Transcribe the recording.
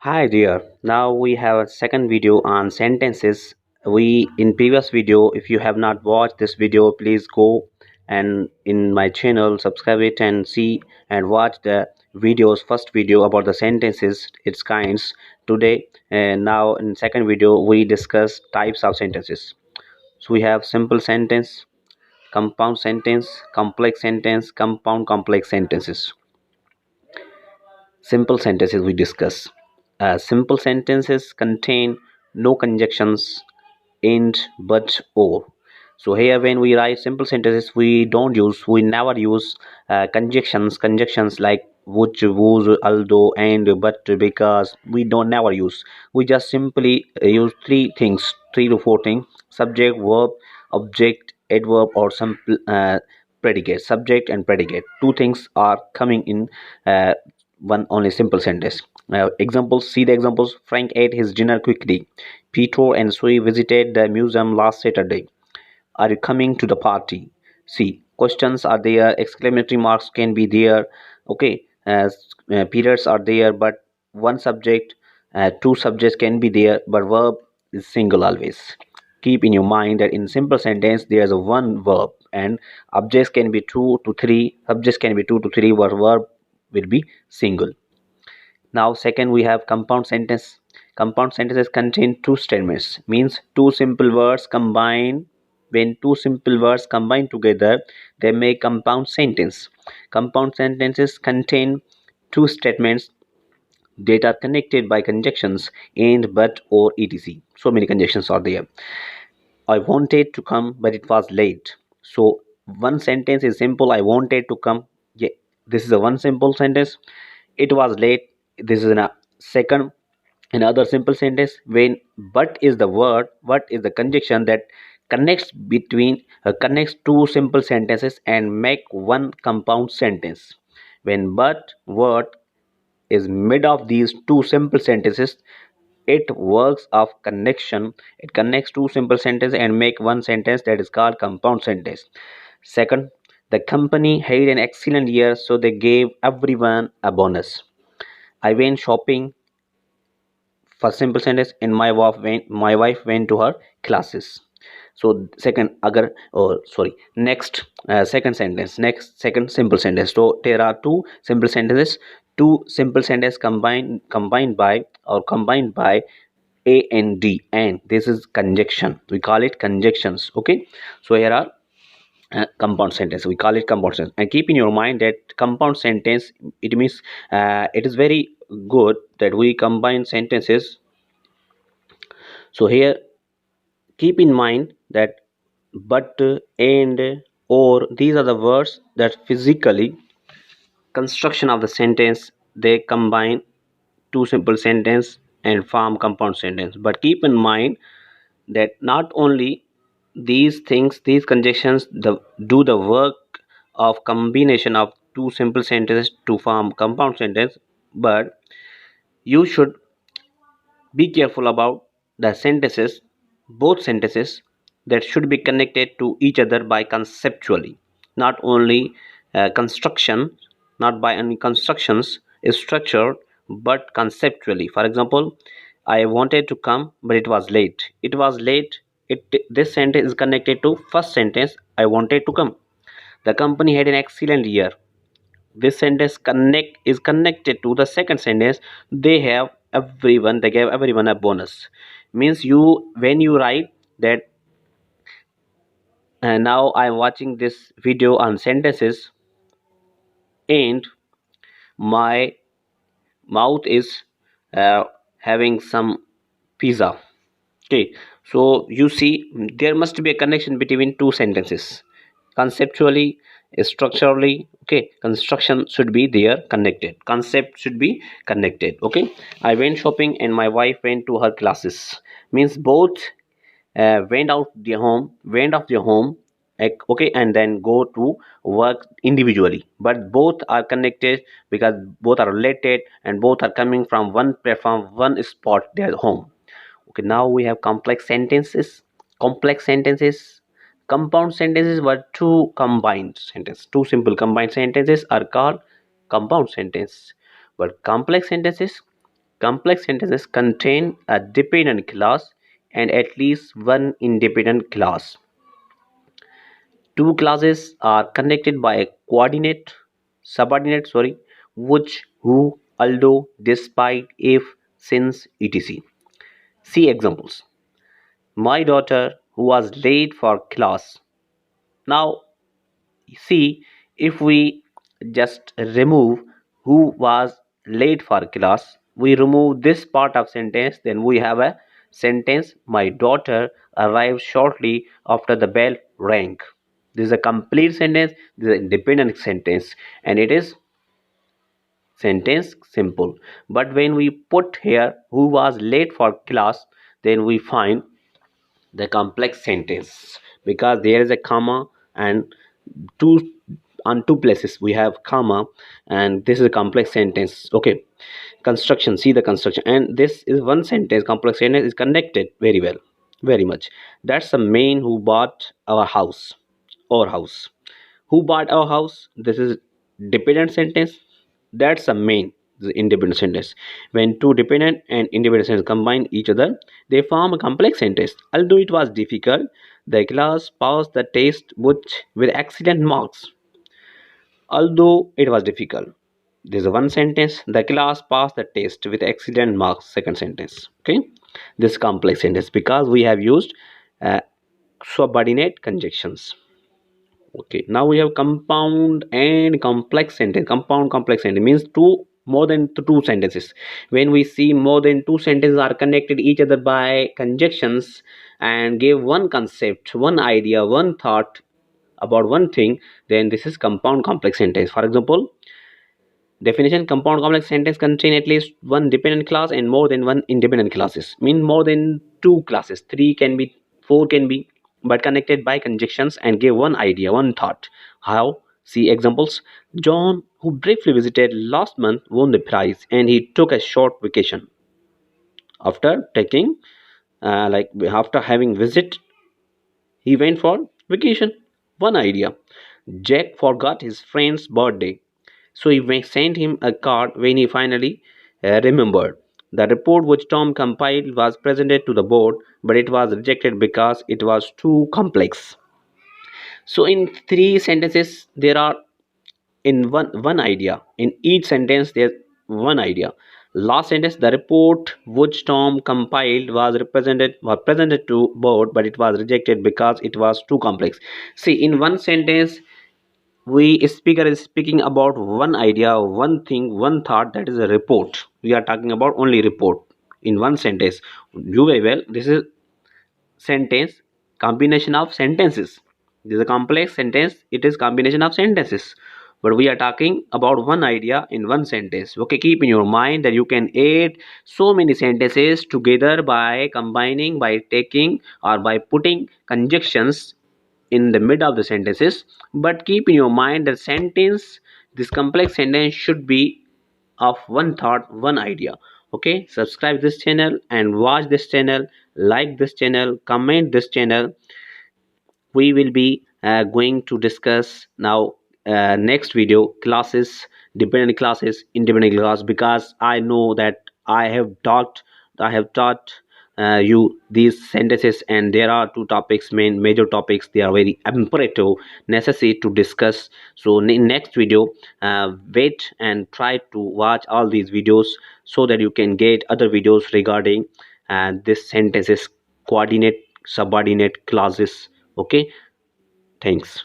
Hi dear. Now we have a second video on sentences. We in previous video, if you have not watched this video, please go and in my channel subscribe it and see and watch the videos first video about the sentences, its kinds. Today and now in second video we discuss types of sentences. So we have simple sentence, compound sentence, complex sentence, compound complex sentences. Simple sentences we discuss. Simple sentences contain no conjunctions, and, but, or. So here when we write simple sentences, we never use conjunctions like which, whose, although, and, but, because. We don't never use. We just simply use three to four things: subject, verb, object, adverb, or some predicate. Subject and predicate. Two things are coming in one only simple sentence. Examples. See the examples. Frank ate his dinner quickly. Peter and Sue visited the museum last Saturday. Are you coming to the party? See, questions are there. Exclamatory marks can be there. Okay, periods are there, but one subject, two subjects can be there, but verb is single always. Keep in your mind that in simple sentence there is a one verb and objects can be two to three. Subjects can be two to three, but verb will be single. Now second we have compound sentence. Compound sentences contain two statements, means two simple words combine. When two simple words combine together, they make compound sentence. Compound sentences contain two statements that are connected by conjunctions and, but, or, etc. So many conjunctions are there. I wanted to come, but it was late. So one sentence is simple. I wanted to come. Yeah, this is a one simple sentence. It was late. This is a second. Another simple sentence. When but is the word, what is the conjunction that connects two simple sentences and make one compound sentence. When but word is mid of these two simple sentences, it works of connection. It connects two simple sentences and make one sentence, that is called compound sentence. Second, the company had an excellent year, so they gave everyone a bonus. I went shopping, for simple sentence, and my wife went to her classes. So second agar oh sorry next second sentence, next second simple sentence. So there are two simple sentences, two simple sentences combined by a and d, and this is conjunction. We call it conjunctions. Okay, so here are compound sentence. We call it compound sentence. And keep in your mind that compound sentence, it means it is very good that we combine sentences. So here keep in mind that but, and, or, these are the words that physically construction of the sentence, they combine two simple sentence and form compound sentence. But keep in mind that not only these things, these conjunctions do the work of combination of two simple sentences to form compound sentence, but you should be careful about the sentences, both sentences that should be connected to each other by conceptually, not only construction, not by any constructions structure, but conceptually. For example, I wanted to come, but it was late. It was late. This sentence is connected to first sentence. I wanted to come. The company had an excellent year. This sentence is connected to the second sentence. They gave everyone a bonus. Means you when you write that now I'm watching this video on sentences and my mouth is uh, having some pizza. Okay, so you see there must be a connection between two sentences, conceptually, structurally. Okay, construction should be there connected, concept should be connected. Okay, I went shopping and my wife went to her classes. Means both went off their home, okay, and then go to work individually, but both are connected because both are related and both are coming from one platform, one spot, their home. Okay, now we have complex sentences. Complex sentences, compound sentences were two combined sentences. Two simple combined sentences are called compound sentence. But complex sentences Complex sentences contain a dependent clause and at least one independent clause. Two clauses are connected by a subordinate, which, who, although, despite, if, since, etc. See examples. My daughter who was late for class. Now, see, if we just remove who was late for class, we remove this part of sentence, then we have a sentence, my daughter arrived shortly after the bell rang. This is a complete sentence, this is an independent sentence, and it is sentence simple. But when we put here who was late for class, then we find the complex sentence, because there is a comma and two on two places we have comma, and this is a complex sentence. Okay, construction, see the construction, and this is one sentence. Complex sentence is connected very well, very much. That's the man who bought our house. Our house, who bought our house, this is dependent sentence. That's the main, the independent sentence. When two dependent and independent sentences combine each other, they form a complex sentence. Although it was difficult, the class passed the test with excellent marks. Although it was difficult, there's one sentence, the class passed the test with excellent marks. Second sentence. Okay, this complex sentence, because we have used uh, subordinate conjunctions. Okay, now we have compound and complex sentence. Compound complex sentence means more than two sentences. When we see more than two sentences are connected each other by conjunctions and give one concept, one idea, one thought about one thing, then this is compound complex sentence. For example, definition: compound complex sentence contain at least one dependent clause and more than one independent classes. Mean more than two classes, three can be, four can be, but connected by conjunctions and give one idea, one thought. How? See examples. John, who briefly visited last month, won the prize and he took a short vacation. After taking, after having visit, he went for vacation. One idea. Jack forgot his friend's birthday, so he sent him a card when he finally remembered. The report which Tom compiled was presented to the board, but it was rejected because it was too complex. So, in three sentences, there are in one idea. In each sentence, there's one idea. Last sentence, the report which Tom compiled was presented to board, but it was rejected because it was too complex. See, in one sentence, we speaker is speaking about one idea, one thing, one thought, that is a report. We are talking about only report in one sentence. You very well, this is sentence combination of sentences. This is a complex sentence, it is combination of sentences, but we are talking about one idea in one sentence. Okay, keep in your mind that you can add so many sentences together by combining, by taking, or by putting conjunctions in the mid of the sentences. But keep in your mind that sentence, this complex sentence should be of one thought, one idea. Okay, subscribe this channel and watch this channel, like this channel, comment this channel. We will be going to discuss now next video classes, dependent classes, independent class, because I know that I have taught you these sentences, and there are two topics, major topics, they are very imperative, necessary to discuss. So in next video, wait and try to watch all these videos so that you can get other videos regarding this sentences, coordinate, subordinate clauses. Okay, thanks.